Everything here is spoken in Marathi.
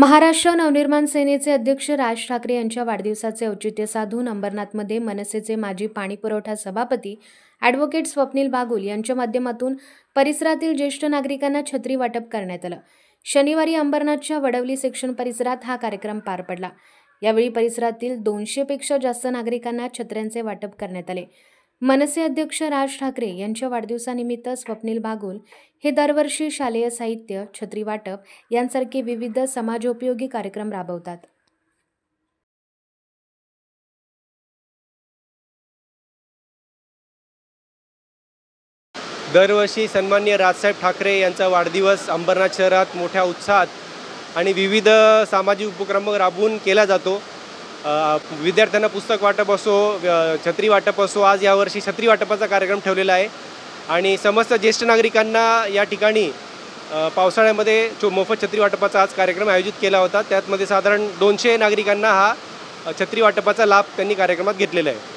महाराष्ट्र नवनिर्माण सेनेचे अध्यक्ष राज ठाकरे यांच्या वाढदिवसाचे औचित्य साधून अंबरनाथमध्ये मनसेचे माजी पाणीपुरवठा सभापती ॲडव्होकेट स्वप्नील बागुल यांच्या माध्यमातून परिसरातील ज्येष्ठ नागरिकांना छत्री वाटप करण्यात आलं। शनिवारी अंबरनाथच्या वडवली सेक्शन परिसरात हा कार्यक्रम पार पडला। यावेळी परिसरातील 200 पेक्षा जास्त नागरिकांना छत्र्यांचे वाटप करण्यात आले। मनसे अध्यक्ष राज ठाकरे यांच्या वाढदिवसानिमित्त स्वप्नील बागुल हे दरवर्षी शालेय साहित्य, छत्री वाटप यांसारखे विविध समाजोपयोगी कार्यक्रम राबवतात। दरवर्षी सन्माननीय राजसाहेब ठाकरे यांचा वाढदिवस अंबरनाथ शहरात मोठ्या उत्साहात आणि विविध सामाजिक उपक्रम राबवून केला जातो। विद्यार्थ्यांना पुस्तक वाटप असो, छत्री वाटप असो, आज यावर्षी छत्री वाटपाचा कार्यक्रम ठेवलेला आहे आणि समस्त ज्येष्ठ नागरिकांना या ठिकाणी पावसाळ्यामध्ये मोफत छत्री वाटपाचा आज कार्यक्रम आयोजित केला होता। त्यामध्ये साधारण 200 नागरिकांना हा छत्री वाटपाचा लाभ त्यांनी कार्यक्रमात घेतलेला आहे।